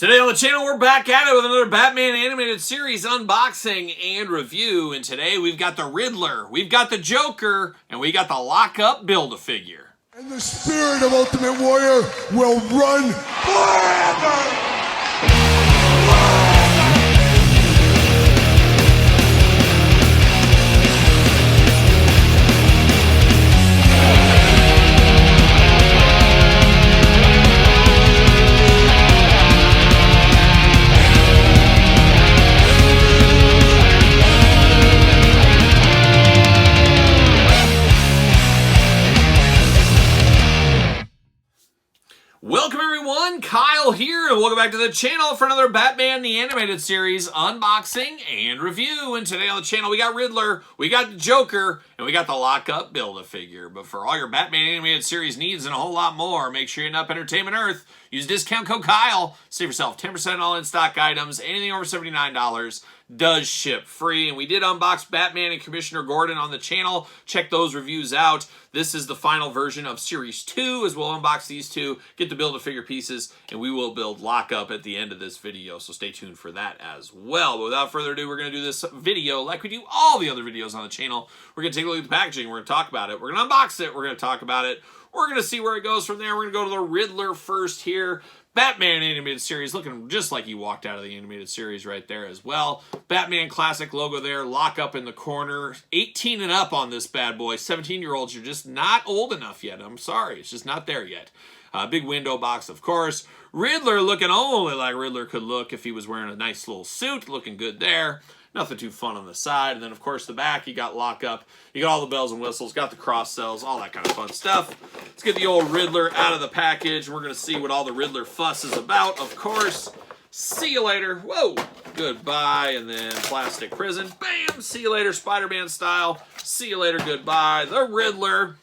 Today on the channel, we're back at it with another Batman animated series unboxing and review. And today we've got the Riddler, we've got the Joker, and we got the LockUp Build-A-Figure. And the spirit of Ultimate Warrior will run forever! Welcome everyone, Kyle here, and welcome back to the channel for another Batman the Animated Series unboxing and review. And today on the channel we got Riddler, we got the Joker, and we got the LockUp Build-A-Figure. But for all your Batman Animated Series needs and a whole lot more, make sure you're Up Entertainment Earth. Use discount code Kyle, save yourself 10% on all in-stock items. Anything over $79 does ship free. And we did unbox Batman and Commissioner Gordon on the channel. Check those reviews out. This is the final version of Series 2, as we'll unbox these two, get the Build-A-Figure pieces, and we will build LockUp at the end of this video, so stay tuned for that as well. But without further ado, we're going to do this video like we do all the other videos on the channel. We're going to take a look at the packaging, we're going to talk about it, we're going to unbox it, we're going to talk about it, we're going to see where it goes from there. We're going to go to the Riddler first here. Batman Animated Series, looking just like he walked out of the Animated Series right there as well. Batman Classic logo there, LockUp in the corner. 18 and up on this bad boy. 17-year-olds, you're just not old enough yet. I'm sorry, it's just not there yet. Big window box, of course. Riddler looking only like Riddler could look if he was wearing a nice little suit. Looking good there. Nothing too fun on the side. And then, of course, the back, you got LockUp. You got all the bells and whistles, got the cross cells, all that kind of fun stuff. Let's get the old Riddler out of the package. We're going to see what all the Riddler fuss is about, of course. See you later. Whoa. Goodbye. And then plastic prison. Bam. See you later, Spider-Man style. See you later. Goodbye. The Riddler.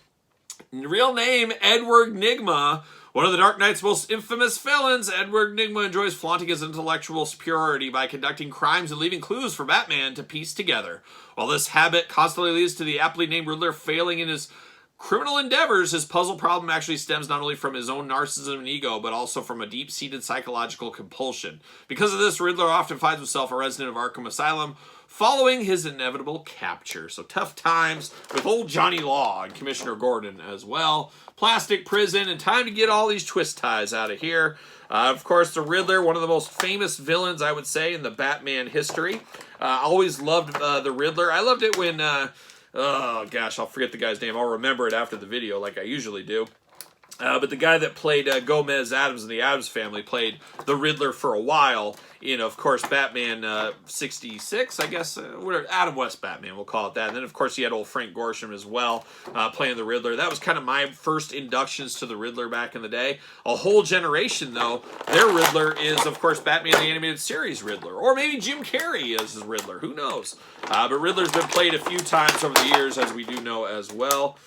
Real name, Edward Nygma. One of the Dark Knight's most infamous villains, Edward Nygma enjoys flaunting his intellectual superiority by conducting crimes and leaving clues for Batman to piece together. While this habit constantly leads to the aptly named Riddler failing in his criminal endeavors, his puzzle problem actually stems not only from his own narcissism and ego, but also from a deep-seated psychological compulsion. Because of this, Riddler often finds himself a resident of Arkham Asylum, following his inevitable capture. So tough times with old Johnny Law and Commissioner Gordon as well. Plastic prison, and time to get all these twist ties out of here. Of course, the Riddler, one of the most famous villains, I would say, in the Batman history. Always loved the Riddler. I loved it when, oh gosh, I'll forget the guy's name. I'll remember it after the video like I usually do. But the guy that played Gomez Addams in the Addams Family played the Riddler for a while in, of course, Batman 66, I guess. Adam West Batman, we'll call it that. And then, of course, he had old Frank Gorshin as well playing the Riddler. That was kind of my first inductions to the Riddler back in the day. A whole generation, though, their Riddler is, of course, Batman the Animated Series Riddler. Or maybe Jim Carrey is his Riddler. Who knows? But Riddler's been played a few times over the years, as we do know as well.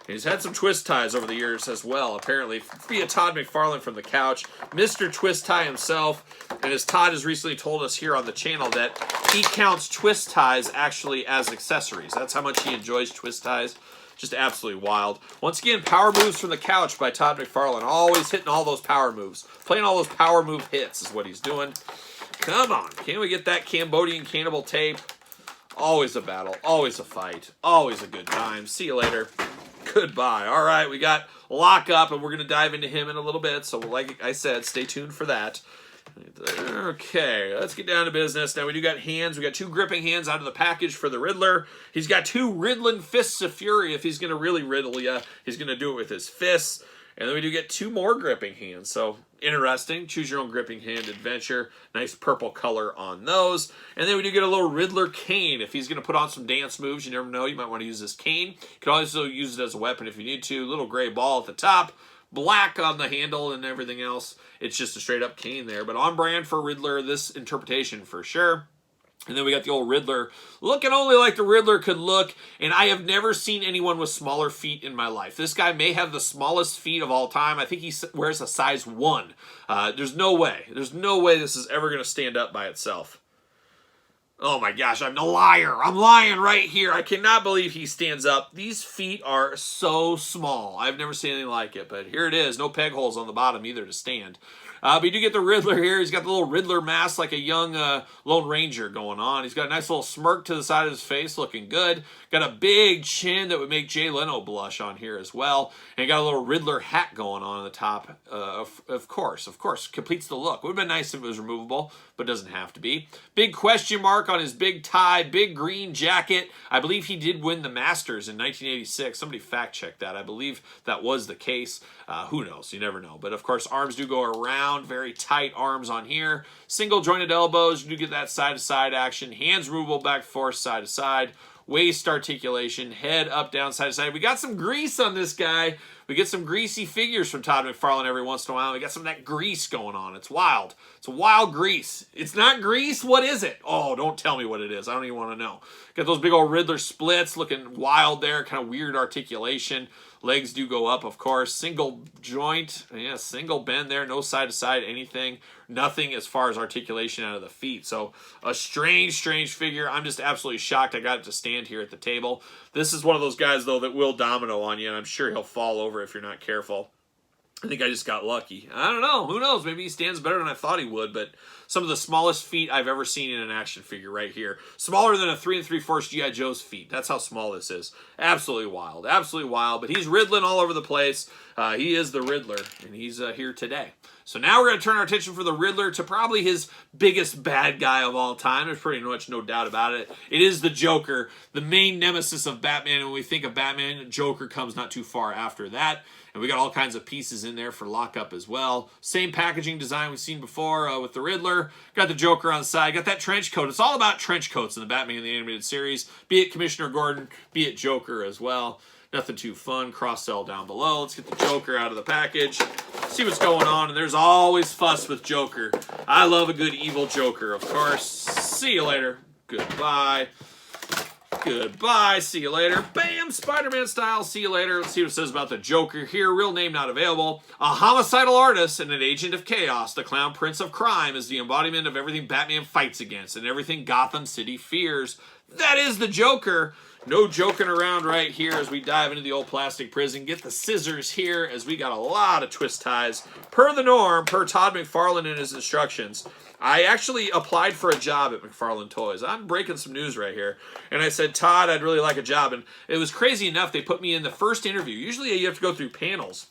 He's had some twist ties over the years as well, apparently, via Todd McFarlane from the couch, Mr. Twist Tie himself. And as Todd has recently told us here on the channel that he counts twist ties actually as accessories. That's how much he enjoys twist ties. Just absolutely wild. Once again, power moves from the couch by Todd McFarlane. Always hitting all those power moves. Playing all those power move hits is what he's doing. Come on, can we get that Cambodian cannibal tape? Always a battle, always a fight, always a good time. See you later. Goodbye. All right, we got LockUp, and we're going to dive into him in a little bit. So like I said, stay tuned for that. Okay, let's get down to business. Now, we do got hands. We got two gripping hands out of the package for the Riddler. He's got two riddling fists of fury. If he's going to really riddle you, he's going to do it with his fists. And then we do get two more gripping hands. So, interesting. Choose your own gripping hand adventure. Nice purple color on those. And then we do get a little Riddler cane. If he's going to put on some dance moves, you never know, you might want to use this cane. You can also use it as a weapon if you need to. Little gray ball at the top. Black on the handle and everything else. It's just a straight up cane there. But on brand for Riddler, this interpretation for sure. And then we got the old Riddler looking only like the Riddler could look. And I have never seen anyone with smaller feet in my life. This guy may have the smallest feet of all time. I think he wears a size 1. There's no way. There's no way this is ever going to stand up by itself. Oh my gosh, I'm a liar. I'm lying right here. I cannot believe he stands up. These feet are so small. I've never seen anything like it, but here it is. No peg holes on the bottom either to stand. But you do get the Riddler here. He's got the little Riddler mask like a young Lone Ranger going on. He's got a nice little smirk to the side of his face, looking good. Got a big chin that would make Jay Leno blush on here as well. And he got a little Riddler hat going on the top. Of course. Completes the look. Would have been nice if it was removable, but doesn't have to be. Big question mark on his big tie, big green jacket. I believe he did win the Masters in 1986. Somebody fact checked that. I believe that was the case. Who knows? You never know. But of course, arms do go around. Very tight arms on here. Single jointed elbows. You do get that side to side action. Hands removable back and forth, side to side. Waist articulation. Head up, down, side to side. We got some grease on this guy. We get some greasy figures from Todd McFarlane every once in a while. We got some of that grease going on. It's wild. It's wild grease. It's not grease. What is it? Oh, don't tell me what it is. I don't even want to know. Got those big old Riddler splits looking wild there. Kind of weird articulation. Legs do go up, of course. Single joint. Yeah, single bend there. No side to side anything. Nothing as far as articulation out of the feet. So a strange figure. I'm just absolutely shocked I got it to stand here at the table. This is one of those guys, though, that will domino on you, and I'm sure he'll fall over if you're not careful. I think I just got lucky. I don't know. Who knows? Maybe he stands better than I thought he would, but some of the smallest feet I've ever seen in an action figure right here. Smaller than a 3 3/4 G.I. Joe's feet. That's how small this is. Absolutely wild. Absolutely wild. But he's riddling all over the place. He is the Riddler, and he's here today. So now we're going to turn our attention for the Riddler to probably his biggest bad guy of all time. There's pretty much no doubt about it. It is the Joker, the main nemesis of Batman. And when we think of Batman, Joker comes not too far after that. And we got all kinds of pieces in there for LockUp as well. Same packaging design we've seen before with the Riddler. Got the Joker on the side. Got that trench coat. It's all about trench coats in the Batman the Animated Series. Be it Commissioner Gordon, be it Joker as well. Nothing too fun. Cross-sell down below. Let's get the Joker out of the package. See what's going on. And there's always fuss with Joker. I love a good evil Joker, of course. See you later. Goodbye. Goodbye. See you later. Bam! Spider-Man style. See you later. Let's see what it says about the Joker here. Real name not available. A homicidal artist and an agent of chaos. The clown prince of crime is the embodiment of everything Batman fights against and everything Gotham City fears. That is the Joker. No joking around right here as we dive into the old plastic prison. Get the scissors here as we got a lot of twist ties. Per the norm, per Todd McFarlane and his instructions, I actually applied for a job at McFarlane Toys. I'm breaking some news right here. And I said, Todd, I'd really like a job. And it was crazy enough, they put me in the first interview. Usually you have to go through panels.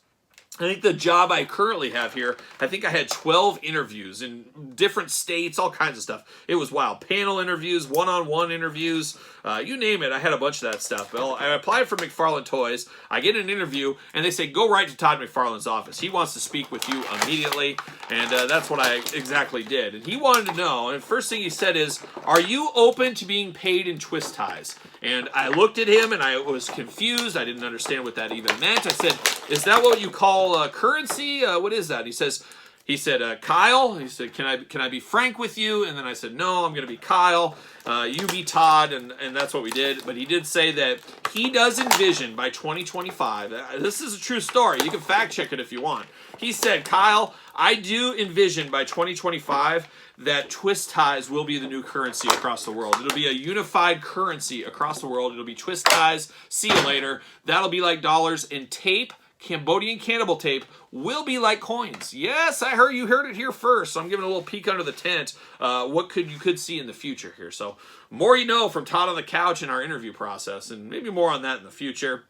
I think the job I currently have here, I think I had 12 interviews in different states, all kinds of stuff. It was wild. Panel interviews, one-on-one interviews, you name it. I had a bunch of that stuff. Well, I applied for McFarlane Toys. I get an interview, and they say, go right to Todd McFarlane's office. He wants to speak with you immediately, and that's what I exactly did. And he wanted to know, and first thing he said is, are you open to being paid in twist ties? And I looked at him, and I was confused. I didn't understand what that even meant. I said, is that what you call currency? What is that? He said, Kyle. He said, can I be frank with you? And then I said, no, I'm going to be Kyle. You be Todd, and that's what we did. But he did say that he does envision by 2025. This is a true story. You can fact check it if you want. He said, Kyle, I do envision by 2025 that twist ties will be the new currency across the world. It'll be a unified currency across the world. It'll be twist ties. See you later. That'll be like dollars, and tape, Cambodian cannibal tape, will be like coins. Yes, you heard it here first. So I'm giving a little peek under the tent. What you could see in the future here. So more you know from Todd on the couch in our interview process, and maybe more on that in the future.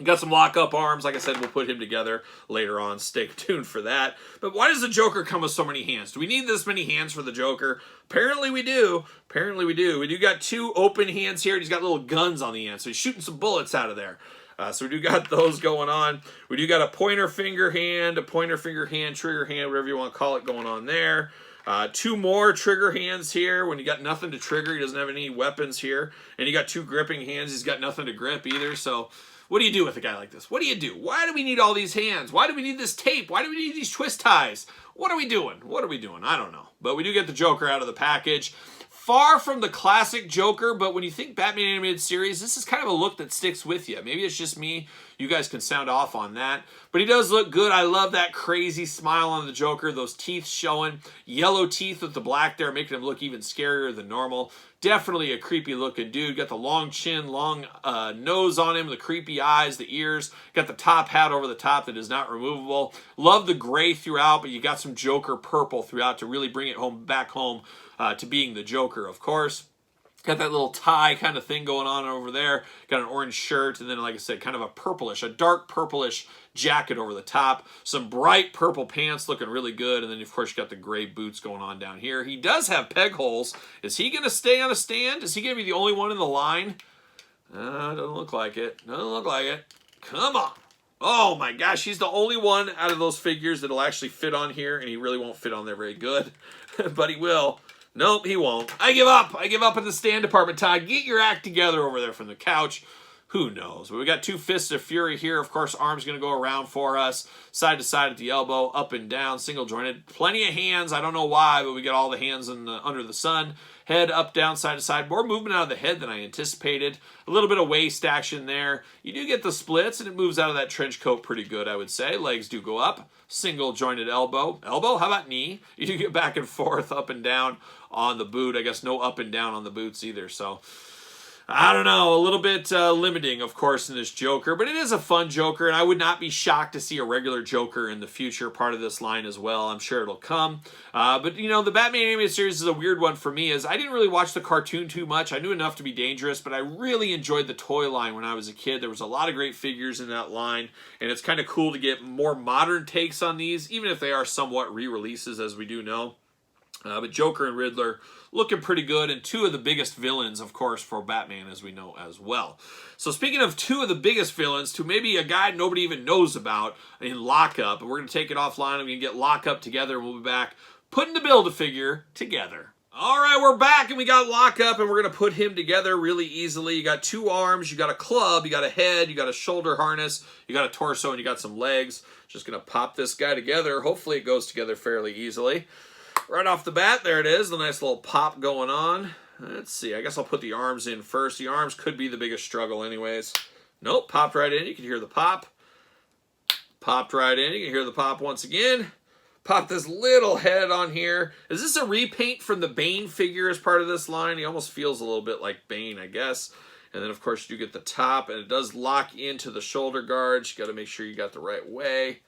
Got some LockUp arms. Like I said, we'll put him together later on. Stay tuned for that. But why does the Joker come with so many hands? Do we need this many hands for the Joker? Apparently we do. Apparently we do. We do got two open hands here. And he's got little guns on the end. So he's shooting some bullets out of there. So we do got those going on. We do got a pointer finger hand, trigger hand, whatever you want to call it, going on there. Two more trigger hands here when you got nothing to trigger. He doesn't have any weapons here. And you got two gripping hands. He's got nothing to grip either. So what do you do with a guy like this? What do you do? Why do we need all these hands? Why do we need this tape? Why do we need these twist ties? What are we doing? What are we doing? I don't know. But we do get the Joker out of the package. Far from the classic Joker, but when you think Batman Animated Series, this is kind of a look that sticks with you. Maybe it's just me. You guys can sound off on that. But he does look good. I love that crazy smile on the Joker. Those teeth showing. Yellow teeth with the black there, making him look even scarier than normal. Definitely a creepy looking dude. Got the long chin, long nose on him, the creepy eyes, the ears. Got the top hat over the top that is not removable. Love the gray throughout, but you got some Joker purple throughout to really bring it back home to being the Joker, of course. Got that little tie kind of thing going on over there. Got an orange shirt, and then, like I said, kind of a dark purplish jacket over the top. Some bright purple pants looking really good, and then, of course, you got the gray boots going on down here. He does have peg holes. Is he going to stay on a stand? Is he going to be the only one in the line? Doesn't look like it. Doesn't look like it. Come on. Oh, my gosh. He's the only one out of those figures that'll actually fit on here, and he really won't fit on there very good, but he will. Nope, he won't. I give up. I give up in the stand department, Todd. Get your act together over there from the couch. Who knows? But we got two Fists of Fury here. Of course, arms going to go around for us. Side to side at the elbow, up and down, single jointed. Plenty of hands. I don't know why, but we got all the hands under the sun. Head up, down, side to side. More movement out of the head than I anticipated. A little bit of waist action there. You do get the splits, and it moves out of that trench coat pretty good, I would say. Legs do go up. Single jointed elbow. Elbow? How about knee? You do get back and forth, up and down on the boot. I guess no up and down on the boots either, so I don't know, a little bit limiting, of course, in this Joker, but it is a fun Joker, and I would not be shocked to see a regular Joker in the future, part of this line as well. I'm sure it'll come. But, you know, the Batman animated series is a weird one for me, as I didn't really watch the cartoon too much. I knew enough to be dangerous, but I really enjoyed the toy line when I was a kid. There was a lot of great figures in that line, and it's kind of cool to get more modern takes on these, even if they are somewhat re-releases, as we do know. But Joker and Riddler looking pretty good, and two of the biggest villains, of course, for Batman, as we know as well. So speaking of two of the biggest villains, to maybe a guy nobody even knows about in LockUp, and we're going to take it offline, I'm going to get LockUp together, and we'll be back putting the Build-A-Figure together. All right, we're back, and we got LockUp, and we're going to put him together really easily. You got two arms, you got a club, you got a head, you got a shoulder harness, you got a torso, and you got some legs. Just going to pop this guy together. Hopefully it goes together fairly easily. Right off the bat, there it is, the nice little pop going on. Let's see, I guess I'll put the arms in first. The arms could be the biggest struggle anyways. Nope, popped right in. You can hear the pop. Popped right in. You can hear the pop once again. Pop this little head on here. Is this a repaint from the Bane figure as part of this line? He almost feels a little bit like Bane, I guess. And then, of course, you get the top, and it does lock into the shoulder guards. You got to make sure you got the right way.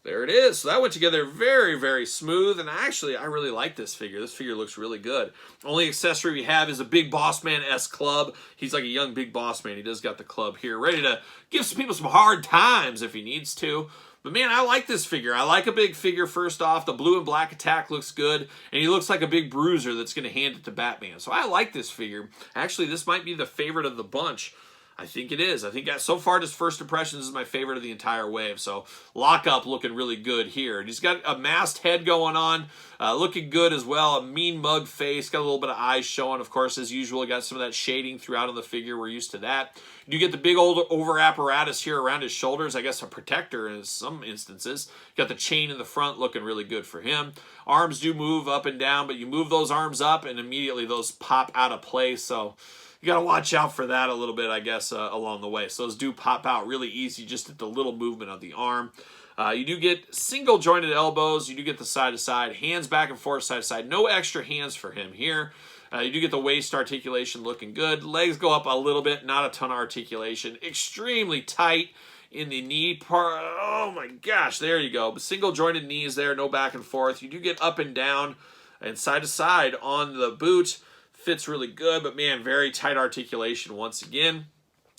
There it is. So that went together very, very smooth. And actually, I really like this figure. This figure looks really good. Only accessory we have is a Big Boss Man-esque club. He's like a young Big Boss Man. He does got the club here, ready to give some people some hard times if he needs to. But man, I like this figure. I like a big figure first off. The blue and black attack looks good. And he looks like a big bruiser that's going to hand it to Batman. So I like this figure. Actually, this might be the favorite of the bunch. I think it is. I think that so far, just first impressions is my favorite of the entire wave. So LockUp looking really good here. And he's got a masked head going on, looking good as well. A mean mug face, got a little bit of eyes showing. Of course, as usual, got some of that shading throughout on the figure. We're used to that. You get the big old over apparatus here around his shoulders. I guess a protector in some instances. Got the chain in the front looking really good for him. Arms do move up and down, but you move those arms up and immediately those pop out of place. So you got to watch out for that a little bit, I guess, along the way. So those do pop out really easy just at the little movement of the arm. You do get single jointed elbows. You do get the side to side, hands back and forth, side to side. No extra hands for him here. You do get the waist articulation looking good. Legs go up a little bit, not a ton of articulation. Extremely tight in the knee part. Oh my gosh, there you go. Single jointed knees there, no back and forth. You do get up and down and side to side on the boot. Fits really good, but man, very tight articulation once again.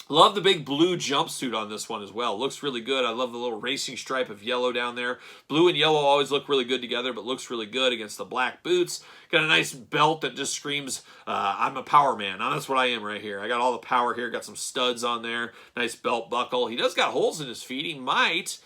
Love the big blue jumpsuit on this one as well. Looks really good. I love the little racing stripe of yellow down there. Blue and yellow always look really good together, but looks really good against the black boots. Got a nice belt that just screams, I'm a power man. Now, that's what I am right here. I got all the power here. Got some studs on there. Nice belt buckle. He does got holes in his feet. He might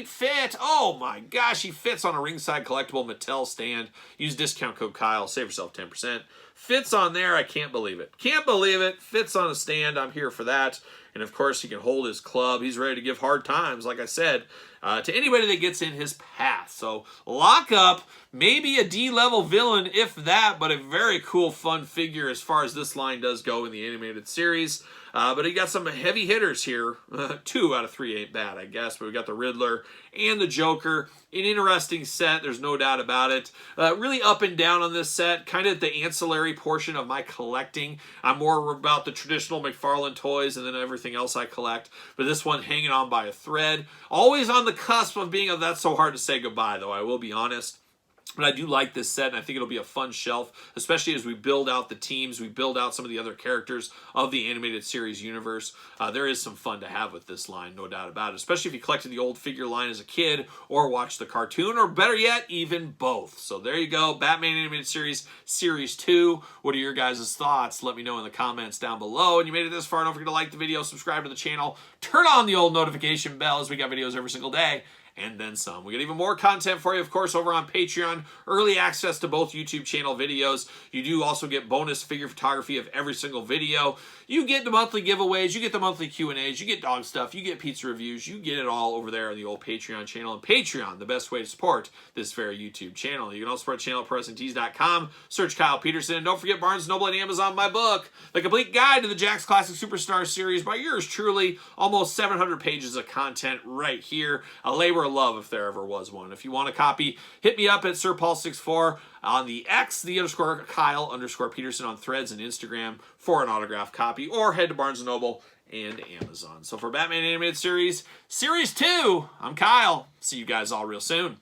fit. Oh my gosh, he fits on a ringside collectible Mattel stand. Use discount code Kyle. Save yourself 10%. Fits on there. I can't believe it. Can't believe it. Fits on a stand. I'm here for that. And of course, he can hold his club. He's ready to give hard times, like I said, to anybody that gets in his path. So LockUp, maybe a D-level villain, if that, but a very cool, fun figure as far as this line does go in the animated series. But he got some heavy hitters here. 2 out of 3 ain't bad, I guess. But we got the Riddler and the Joker. An interesting set, there's no doubt about it. Really up and down on this set. Kind of the ancillary portion of my collecting. I'm more about the traditional McFarlane toys and then everything else I collect. But this one hanging on by a thread. Always on the cusp of being that's so hard to say goodbye, though, I will be honest. But I do like this set, and I think it'll be a fun shelf, especially as we build out the teams, we build out some of the other characters of the animated series universe. There is some fun to have with this line, no doubt about it, especially if you collected the old figure line as a kid or watched the cartoon, or better yet, even both. So there you go, Batman Animated Series, Series 2. What are your guys' thoughts? Let me know in the comments down below. And you made it this far, don't forget to like the video, subscribe to the channel, turn on the old notification bell as we got videos every single day. And then some. We got even more content for you, of course, over on Patreon. Early access to both YouTube channel videos. You do also get bonus figure photography of every single video. You get the monthly giveaways. You get the monthly Q&As. You get dog stuff. You get pizza reviews. You get it all over there on the old Patreon channel. And Patreon, the best way to support this very YouTube channel. You can also support the channel at ProWrestlingTees.com. Search Kyle Peterson. And don't forget Barnes & Noble and Amazon, my book, The Complete Guide to the Jakks Classic Superstar Series by yours truly. Almost 700 pages of content right here. A labor of love if there ever was one. If you want a copy, hit me up at SirPaul64 on the X, the _Kyle_Peterson on Threads and Instagram for an autographed copy, or head to Barnes & Noble and Amazon. So for Batman Animated Series, Series 2, I'm Kyle. See you guys all real soon.